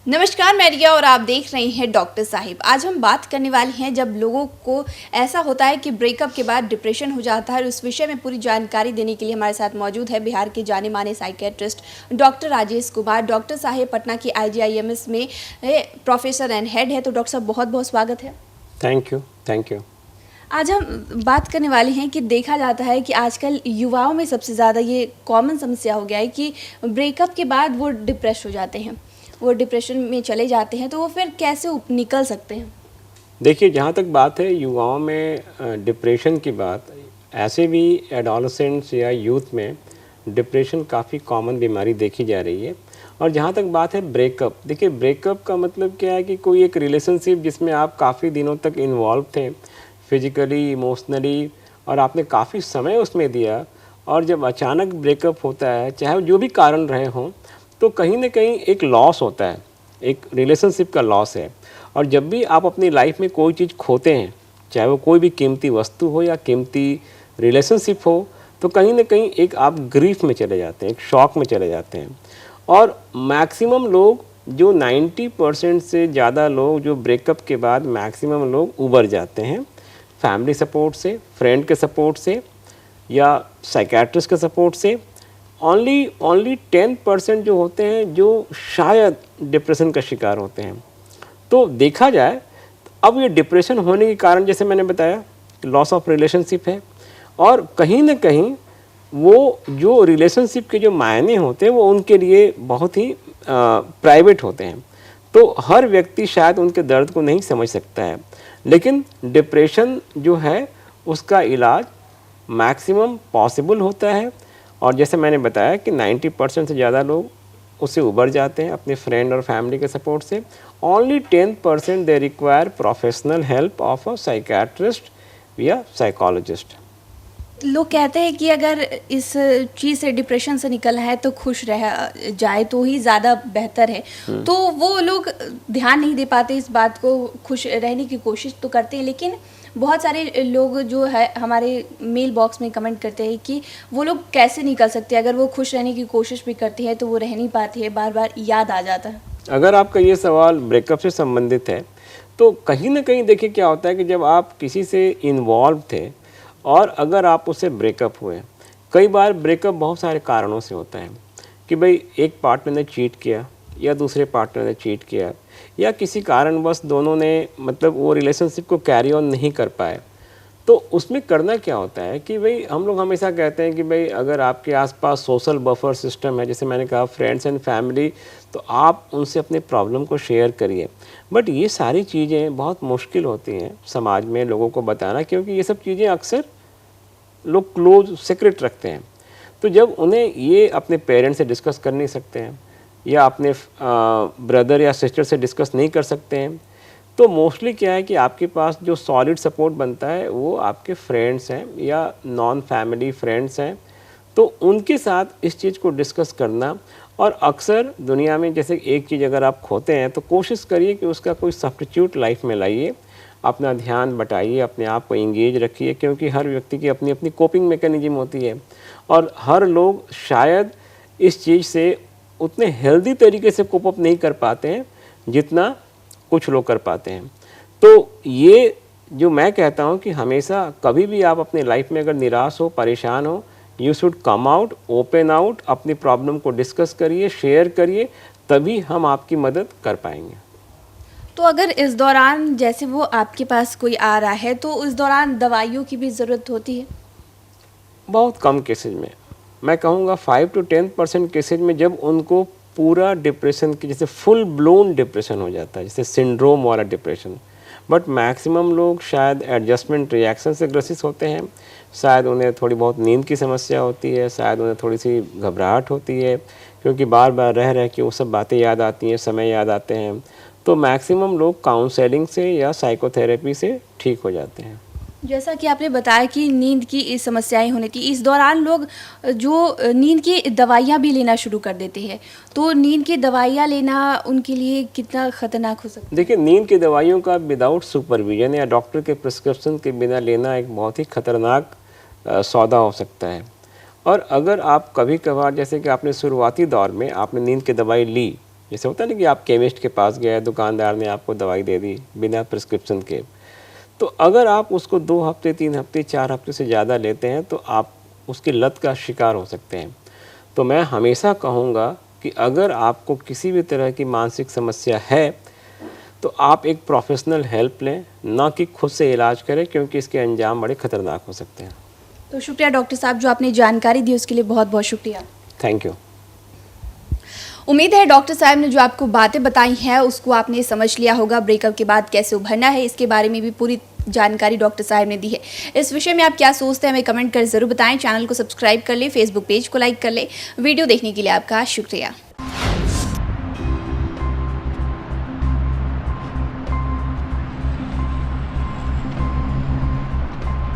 नमस्कार, मैं रिया और आप देख रहे हैं डॉक्टर साहिब। आज हम बात करने वाले हैं जब लोगों को ऐसा होता है कि ब्रेकअप के बाद डिप्रेशन हो जाता है। उस विषय में पूरी जानकारी देने के लिए हमारे साथ मौजूद है बिहार के जाने माने psychiatrist doctor Rajesh Kumar. Doctor Sahib Patna की IGIMS में प्रोफेसर एंड हेड है। तो डॉक्टर साहब बहुत बहुत स्वागत है। Thank you. आज हम बात करने वाले हैं कि देखा जाता है कि आजकल युवाओं में सबसे ज़्यादा ये कॉमन समस्या हो गया है कि ब्रेकअप के बाद वो डिप्रेस हो जाते हैं, वो डिप्रेशन में चले जाते हैं। तो वो फिर कैसे निकल सकते हैं? देखिए, जहाँ तक बात है युवाओं में डिप्रेशन की बात, ऐसे भी एडोलसेंट्स या यूथ में डिप्रेशन काफ़ी कॉमन बीमारी देखी जा रही है। और जहाँ तक बात है ब्रेकअप, देखिए ब्रेकअप का मतलब क्या है कि कोई एक रिलेशनशिप जिसमें आप काफ़ी दिनों तक इन्वॉल्व थे, फिजिकली, इमोशनली, और आपने काफ़ी समय उसमें दिया, और जब अचानक ब्रेकअप होता है, चाहे जो भी कारण रहे हों, तो कहीं ना कहीं एक लॉस होता है, एक रिलेशनशिप का लॉस है। और जब भी आप अपनी लाइफ में कोई चीज़ खोते हैं, चाहे वो कोई भी कीमती वस्तु हो या कीमती रिलेशनशिप हो, तो कहीं ना कहीं एक आप ग्रीफ में चले जाते हैं, एक शॉक में चले जाते हैं। और मैक्सिमम लोग, जो 90% से ज़्यादा लोग जो ब्रेकअप के बाद मैक्सिमम लोग उबर जाते हैं फैमिली सपोर्ट से, फ्रेंड के सपोर्ट से या साइकियाट्रिस्ट के सपोर्ट से। ओनली 10% जो होते हैं जो शायद डिप्रेशन का शिकार होते हैं। तो देखा जाए, अब ये डिप्रेशन होने के कारण जैसे मैंने बताया लॉस ऑफ रिलेशनशिप है, और कहीं ना कहीं वो जो रिलेशनशिप के जो मायने होते हैं वो उनके लिए बहुत ही प्राइवेट होते हैं। तो हर व्यक्ति शायद उनके दर्द को नहीं समझ सकता है, लेकिन डिप्रेशन जो है उसका इलाज मैक्सिमम पॉसिबल होता है। और जैसे मैंने बताया कि 90% से ज़्यादा लोग उससे उबर जाते हैं अपने फ्रेंड और फैमिली के सपोर्ट से। Only 10% they require professional help of a psychiatrist या साइकोलॉजिस्ट। लोग कहते हैं कि अगर इस चीज़ से, डिप्रेशन से निकलना है तो खुश रह जाए तो ही ज़्यादा बेहतर है। तो वो लोग ध्यान नहीं दे पाते इस बात को। खुश रहने की कोशिश तो करते हैं, लेकिन बहुत सारे लोग जो है हमारे मेल बॉक्स में कमेंट करते हैं कि वो लोग कैसे निकल सकते हैं। अगर वो खुश रहने की कोशिश भी करते हैं तो वो रह नहीं पाती है, बार बार याद आ जाता है। अगर आपका ये सवाल ब्रेकअप से संबंधित है, तो कहीं ना कहीं देखिए क्या होता है कि जब आप किसी से इन्वॉल्व थे और अगर आप उससे ब्रेकअप हुए, कई बार ब्रेकअप बहुत सारे कारणों से होता है कि भाई एक पार्टनर ने चीट किया या दूसरे पार्टनर ने चीट किया, या किसी कारणवश दोनों ने मतलब वो रिलेशनशिप को कैरी ऑन नहीं कर पाए। तो उसमें करना क्या होता है कि भाई हम लोग हमेशा कहते हैं कि भाई अगर आपके आसपास सोशल बफर सिस्टम है, जैसे मैंने कहा फ्रेंड्स एंड फैमिली, तो आप उनसे अपने प्रॉब्लम को शेयर करिए। बट ये सारी चीज़ें बहुत मुश्किल होती हैं समाज में लोगों को बताना, क्योंकि ये सब चीज़ें अक्सर लोग क्लोज सीक्रेट रखते हैं। तो जब उन्हें ये अपने पेरेंट्स से डिस्कस कर नहीं सकते हैं या अपने ब्रदर या सिस्टर से डिस्कस नहीं कर सकते हैं, तो मोस्टली क्या है कि आपके पास जो सॉलिड सपोर्ट बनता है वो आपके फ्रेंड्स हैं या नॉन फैमिली फ्रेंड्स हैं। तो उनके साथ इस चीज़ को डिस्कस करना, और अक्सर दुनिया में जैसे एक चीज़ अगर आप खोते हैं तो कोशिश करिए कि उसका कोई सब्स्टिट्यूट लाइफ में लाइए, अपना ध्यान बटाइए, अपने आप को इंगेज रखिए, क्योंकि हर व्यक्ति की अपनी अपनी कोपिंग मैकेनिज्म होती है और हर लोग शायद इस चीज़ से उतने हेल्दी तरीके से कोप अप नहीं कर पाते हैं जितना कुछ लोग कर पाते हैं। तो ये जो मैं कहता हूँ कि हमेशा कभी भी आप अपने लाइफ में अगर निराश हो, परेशान हो, you should come out, open out, अपनी प्रॉब्लम को डिस्कस करिए, शेयर करिए, तभी हम आपकी मदद कर पाएंगे। तो अगर इस दौरान जैसे वो आपके पास कोई आ रहा है तो उस दौरान दवाइयों की भी ज़रूरत होती है? बहुत कम केसेज में, मैं कहूँगा 5 to 10% केसेज में, जब उनको पूरा डिप्रेशन की जैसे फुल ब्लोन डिप्रेशन हो जाता है, जैसे सिंड्रोम वाला डिप्रेशन। बट मैक्सिमम लोग शायद एडजस्टमेंट रिएक्शन से ग्रसित होते हैं, शायद उन्हें थोड़ी बहुत नींद की समस्या होती है, शायद उन्हें थोड़ी सी घबराहट होती है, क्योंकि बार बार रह रह के वो सब बातें याद आती हैं, समय याद आते हैं। तो मैक्सिमम लोग काउंसलिंग से या साइकोथेरेपी से ठीक हो जाते हैं। जैसा कि आपने बताया कि नींद की समस्याएं होने थी, इस दौरान लोग जो नींद की दवाइयां भी लेना शुरू कर देते हैं। तो नींद की दवाइयां लेना उनके लिए कितना ख़तरनाक हो सकता है? देखिए, नींद की दवाइयों का विदाउट सुपरविजन या डॉक्टर के प्रिस्क्रिप्शन के बिना लेना एक बहुत ही खतरनाक सौदा हो सकता है। और अगर आप कभी कभार, जैसे कि आपने शुरुआती दौर में आपने नींद की दवाई ली जैसे होता है ना कि आप केमिस्ट के पास गए, दुकानदार ने आपको दवाई दे दी बिना प्रिस्क्रिप्शन के, तो अगर आप उसको 2 हफ्ते, 3 हफ्ते, 4 हफ्ते से ज़्यादा लेते हैं तो आप उसकी लत का शिकार हो सकते हैं। तो मैं हमेशा कहूँगा कि अगर आपको किसी भी तरह की मानसिक समस्या है तो आप एक प्रोफेशनल हेल्प लें, ना कि खुद से इलाज करें, क्योंकि इसके अंजाम बड़े खतरनाक हो सकते हैं। तो शुक्रिया डॉक्टर साहब, जो आपने जानकारी दी उसके लिए बहुत बहुत शुक्रिया। Thank you. उम्मीद है डॉक्टर साहब ने जो आपको बातें बताई हैं उसको आपने समझ लिया होगा। ब्रेकअप के बाद कैसे उभरना है इसके बारे में भी पूरी जानकारी डॉक्टर साहब ने दी है। इस विषय में आप क्या सोचते हैं हमें कमेंट कर ज़रूर बताएं। चैनल को सब्सक्राइब कर लें, फेसबुक पेज को लाइक कर लें। वीडियो देखने के लिए आपका शुक्रिया।